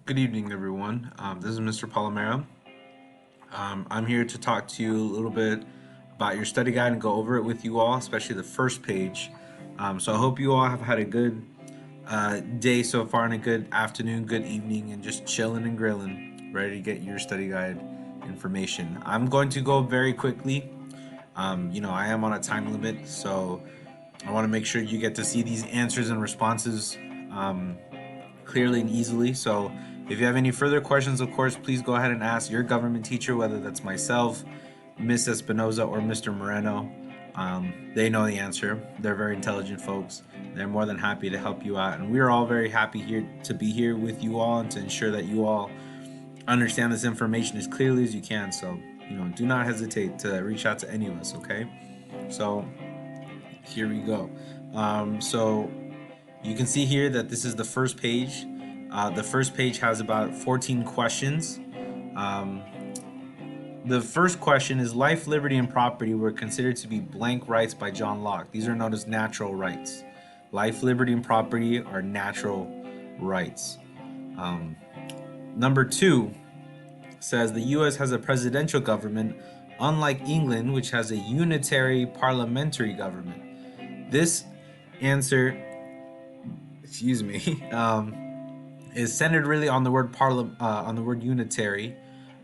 Good evening, everyone. This is Mr. Palomero. I'm here to talk to you a little bit about your study guide and go over it with you all, especially the first page. So I hope you all have had a good day so far and a good afternoon, good evening, and just chilling and grilling, ready to get your study guide information. I'm going to go very quickly. I am on a time limit, so I want to make sure you get to see these answers and responses um, clearly and easily. So if you have any further questions, of course, please go ahead and ask your government teacher, whether that's myself, Miss Espinoza, or Mr. Moreno. They know the answer. They're very intelligent folks. They're more than happy to help you out. And we're all very happy here to be here with you all and to ensure that you all understand this information as clearly as you can. So, do not hesitate to reach out to any of us, okay? So, here we go. So, you can see here that this is the first page. The first page has about 14 questions. Um, the first question is life, liberty, and property were considered to be blank rights by John Locke. These are known as natural rights. Life, liberty, and property are natural rights. Um, Number two says the U.S. has a presidential government, unlike England, which has a unitary parliamentary government. This answer, excuse me, is centered really on the word on the word unitary.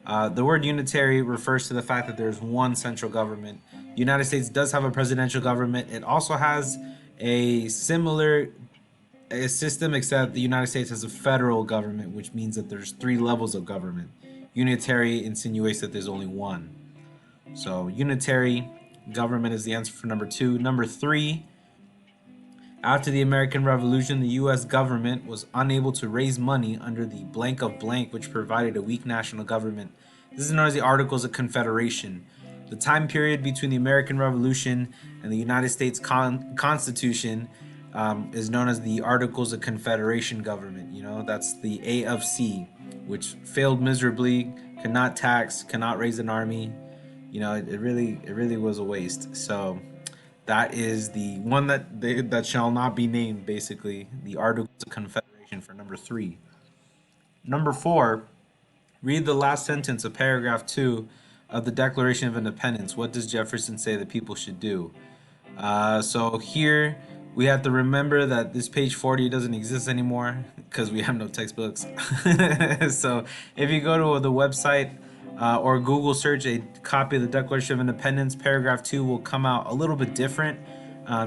The word unitary refers to the fact that there's one central government. The United States does have a presidential government. It also has a similar system, except the United States has a federal government, which means that there's three levels of government. Unitary insinuates that there's only one. So unitary government is the answer for number two. Number three, after the American Revolution, the U.S. government was unable to raise money under the blank of blank, which provided a weak national government. This is known as the Articles of Confederation. The time period between the American Revolution and the United States Constitution is known as the Articles of Confederation government. That's the A of C, which failed miserably, cannot tax, cannot raise an army. It really was a waste. So that is the one that shall not be named, basically, the Articles of Confederation for number three. Number four, read the last sentence of paragraph two of the Declaration of Independence. What does Jefferson say that people should do? So here we have to remember that this page 40 doesn't exist anymore because we have no textbooks. So if you go to the website or Google search a copy of the Declaration of Independence, paragraph 2 will come out a little bit different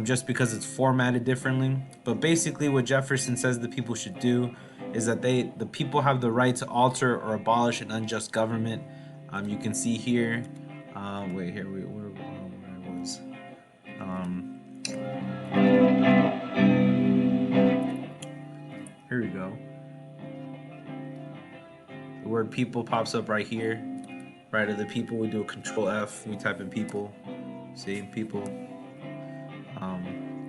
just because it's formatted differently. But basically, what Jefferson says the people should do is that the people have the right to alter or abolish an unjust government. You can see here. Wait, here where I was. Um, Here we go. The word people pops up right here. Right of the people, we do a control F, we type in people. See, people. Um,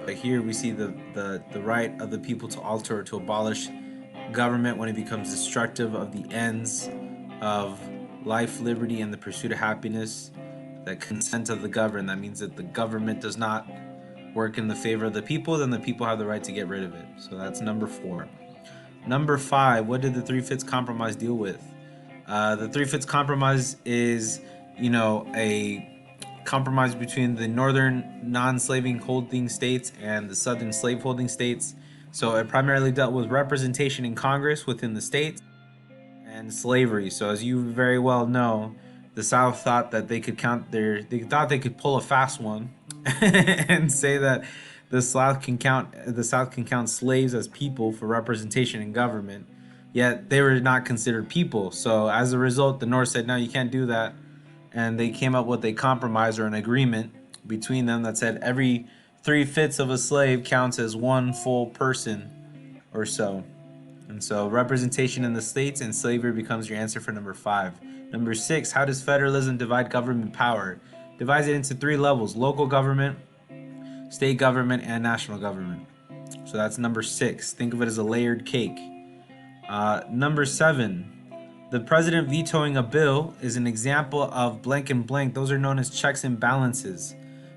but here we see the right of the people to alter or to abolish government when it becomes destructive of the ends of life, liberty, and the pursuit of happiness. That consent of the governed. That means that the government does not work in the favor of the people, then the people have the right to get rid of it. So that's number four. Number five, what did the Three-Fifths Compromise deal with? The Three-Fifths Compromise is, a compromise between the northern non-slaving holding states and the southern slave-holding states. So it primarily dealt with representation in Congress within the states and slavery. So as you very well know, the South thought that they thought they could pull a fast one and say that the South can count slaves as people for representation in government, yet they were not considered people. So as a result, the North said, no, you can't do that. And they came up with a compromise or an agreement between them that said every three-fifths of a slave counts as one full person or so. And so representation in the states and slavery becomes your answer for number five. Number six, how does federalism divide government power? Divides it into three levels: local government, state government, and national government. So that's number six. Think of it as a layered cake. Number seven, the president vetoing a bill is an example of blank and blank. Those are known as checks and balances.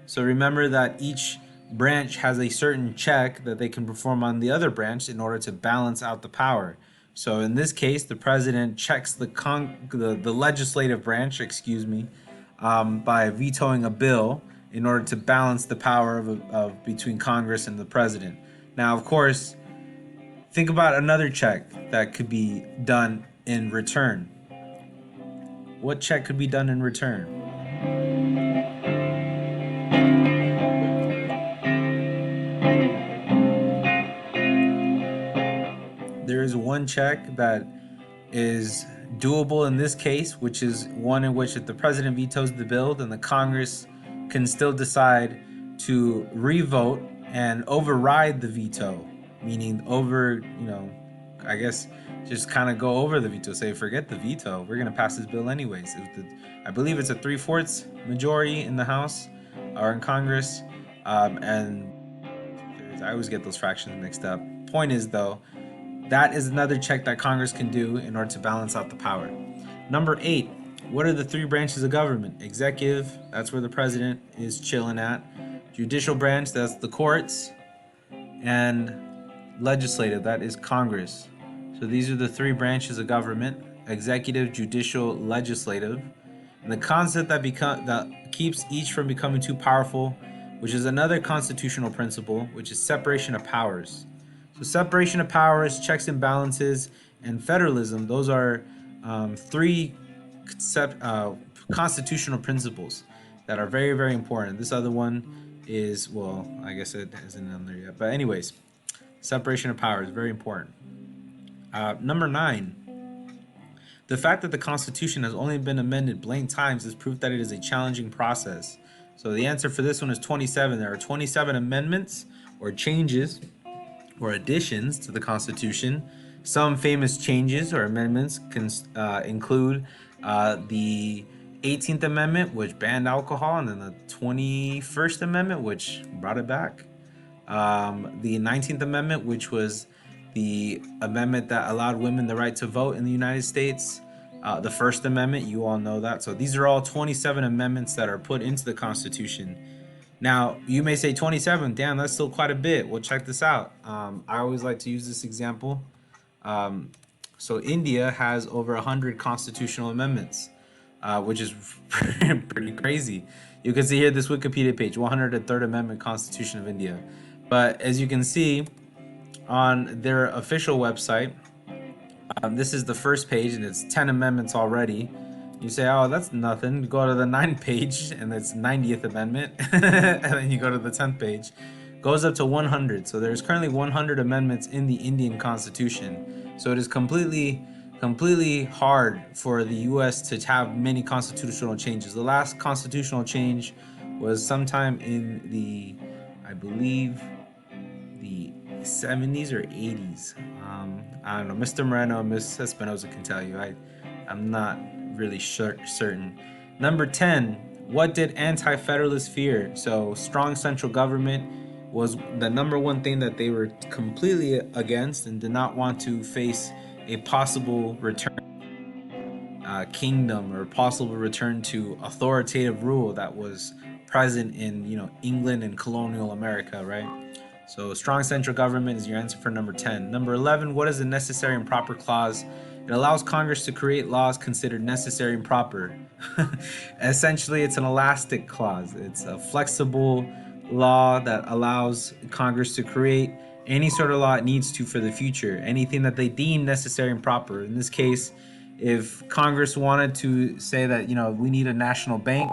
So remember that each branch has a certain check that they can perform on the other branch in order to balance out the power. So in this case, the president checks the legislative branch, by vetoing a bill in order to balance the power of between Congress and the president. Now, of course, think about another check that could be done in return. What check could be done in return? There is one check that is doable in this case, which is one in which if the president vetoes the bill, then the Congress can still decide to revote and override the veto, meaning I guess just kind of go over the veto, say forget the veto, we're gonna pass this bill anyways. I believe it's a 3/4 majority in the House or in Congress, and I always get those fractions mixed up. Point is though, that is another check that Congress can do in order to balance out the power. Number 8, what are the 3 branches of government? Executive, that's where the president is chilling at. Judicial branch, that's the courts. And legislative, that is Congress. So these are the 3 branches of government: executive, judicial, legislative. And the concept that keeps each from becoming too powerful, which is another constitutional principle, which is separation of powers. So separation of powers, checks and balances, and federalism, those are 3 constitutional principles that are very, very important. This other one is, well, I guess it isn't on there yet. But anyways, separation of powers, very important. Number 9, the fact that the Constitution has only been amended blank times is proof that it is a challenging process. So the answer for this one is 27. There are 27 amendments or changes or additions to the Constitution. Some famous changes or amendments can include the 18th Amendment, which banned alcohol, and then the 21st Amendment, which brought it back. The 19th Amendment, which was the amendment that allowed women the right to vote in the United States. The First Amendment, you all know that. So these are all 27 amendments that are put into the Constitution. Now, you may say 27, damn, that's still quite a bit. Well, check this out. I always like to use this example. So India has over 100 constitutional amendments, which is pretty crazy. You can see here this Wikipedia page, 103rd Amendment Constitution of India. But as you can see on their official website, this is the first page and it's 10 amendments already. You say, oh, that's nothing. You go to the 9th page and it's 90th Amendment. And then you go to the 10th page. Goes up to 100. So there's currently 100 amendments in the Indian Constitution. So it is completely hard for the US to have many constitutional changes. The last constitutional change was sometime in the, I believe, the 70s or 80s. I don't know. Mr. Moreno and Ms. Espinoza can tell you. I'm not really certain. Number 10, what did anti-federalists fear? So strong central government was the number one thing that they were completely against and did not want to face a possible return kingdom or possible return to authoritative rule that was present in England and colonial America, right? So strong central government is your answer for number 10. Number 11, what is the necessary and proper clause? It allows Congress to create laws considered necessary and proper. Essentially, it's an elastic clause. It's a flexible law that allows Congress to create any sort of law it needs to for the future, anything that they deem necessary and proper. In this case, if Congress wanted to say that, we need a national bank,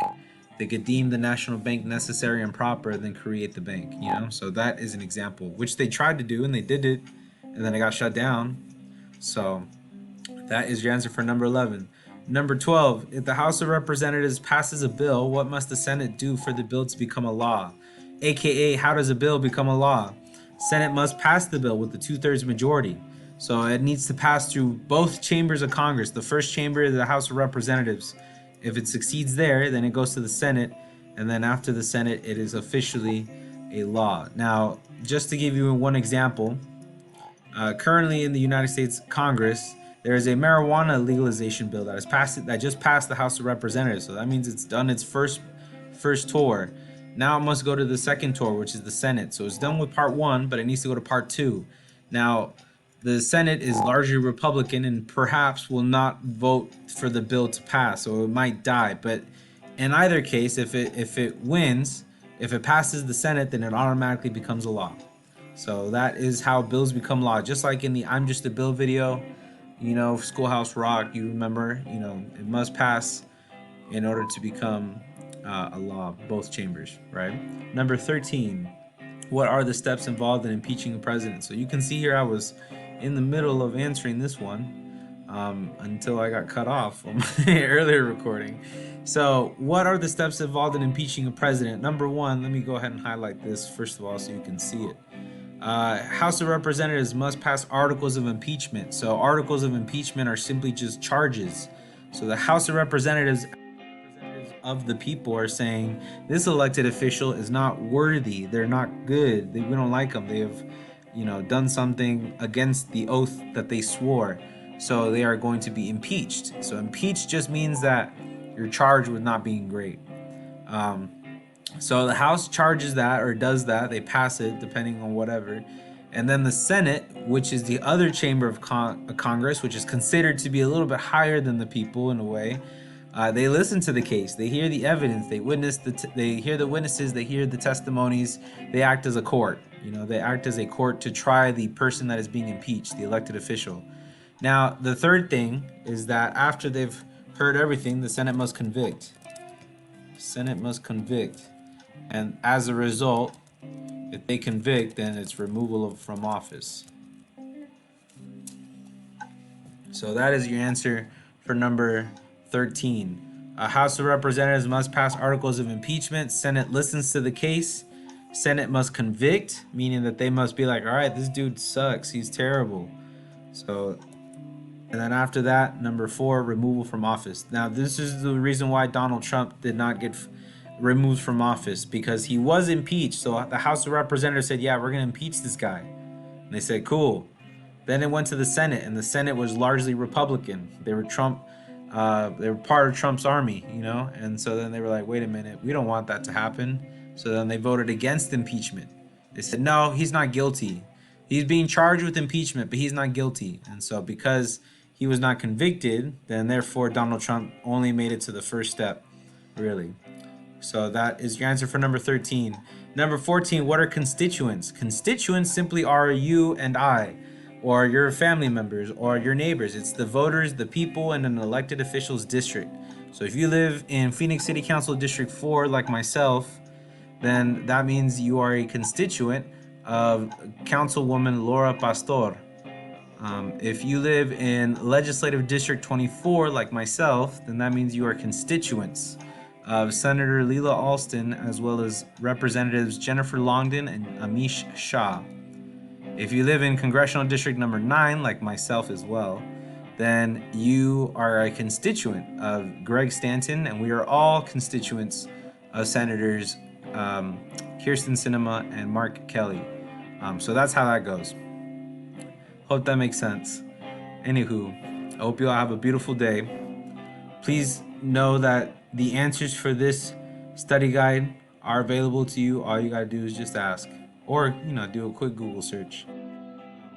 they could deem the national bank necessary and proper and then create the bank, So that is an example, which they tried to do and they did it, and then it got shut down. So that is your answer for number 11. Number 12, if the House of Representatives passes a bill, what must the Senate do for the bill to become a law? AKA, how does a bill become a law? Senate must pass the bill with the 2/3 majority. So it needs to pass through both chambers of Congress. The first chamber is the House of Representatives. If it succeeds there, then it goes to the Senate. And then after the Senate, it is officially a law. Now, just to give you one example, currently in the United States Congress, there is a marijuana legalization bill that just passed the House of Representatives. So that means it's done its first tour. Now it must go to the second tour, which is the Senate. So it's done with part 1, but it needs to go to part 2. Now, the Senate is largely Republican and perhaps will not vote for the bill to pass, so it might die. But in either case, if it wins, if it passes the Senate, then it automatically becomes a law. So that is how bills become law. Just like in the "I'm Just a Bill" video, Schoolhouse Rock, you remember, it must pass in order to become a law, both chambers, right? Number 13, what are the steps involved in impeaching a president? So you can see here I was in the middle of answering this one until I got cut off on my earlier recording. So what are the steps involved in impeaching a president? Number one, let me go ahead and highlight this first of all so you can see it. House of Representatives must pass articles of impeachment. So articles of impeachment are simply just charges. So the House of Representatives of the people are saying this elected official is not worthy. They're not good. We don't like them. They have, done something against the oath that they swore. So they are going to be impeached. So impeached just means that you're charged with not being great. So the House charges that or does that. They pass it depending on whatever. And then the Senate, which is the other chamber of Congress, which is considered to be a little bit higher than the people in a way, they listen to the case. They hear the evidence. They witness they hear the witnesses. They hear the testimonies. They act as a court. They act as a court to try the person that is being impeached, the elected official. Now, the third thing is that after they've heard everything, the Senate must convict. Senate must convict. And as a result, if they convict, then it's removal from office. So that is your answer for number 13. House of Representatives must pass articles of impeachment. Senate listens to the case. Senate must convict, meaning that they must be like, all right, this dude sucks. He's terrible. So, and then after that, number 4, removal from office. Now, this is the reason why Donald Trump did not get removed from office, because he was impeached. So the House of Representatives said, yeah, we're going to impeach this guy. And they said, cool. Then it went to the Senate, and the Senate was largely Republican. They were they were part of Trump's army, and so then they were like, wait a minute, we don't want that to happen. So then they voted against impeachment. They said, no, he's not guilty. He's being charged with impeachment, but he's not guilty. And so because he was not convicted, then therefore Donald Trump only made it to the first step, really. So that is your answer for number 13. Number 14, what are constituents? Constituents simply are you and I, or your family members, or your neighbors. It's the voters, the people, and an elected official's district. So if you live in Phoenix City Council District 4, like myself, then that means you are a constituent of Councilwoman Laura Pastor. If you live in Legislative District 24, like myself, then that means you are constituents of Senator Leila Alston, as well as Representatives Jennifer Longden and Amish Shah. If you live in Congressional District number 9, like myself as well, then you are a constituent of Greg Stanton, and we are all constituents of Senators Kirsten Sinema and Mark Kelly. So that's how that goes. Hope that makes sense. Anywho, I hope you all have a beautiful day. Please know that the answers for this study guide are available to you. All you gotta do is just ask, or do a quick Google search.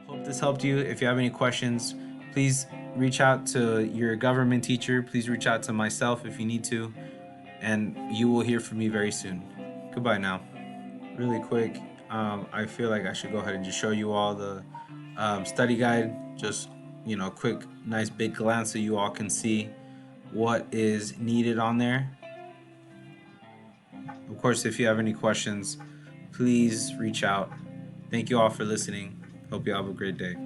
Hope this helped you. If you have any questions, please reach out to your government teacher. Please reach out to myself if you need to, and you will hear from me very soon. Goodbye now. Really quick, I feel like I should go ahead and just show you all the study guide. Just quick, nice big glance so you all can see what is needed on there. Of course, if you have any questions, please reach out. Thank you all for listening. Hope you all have a great day.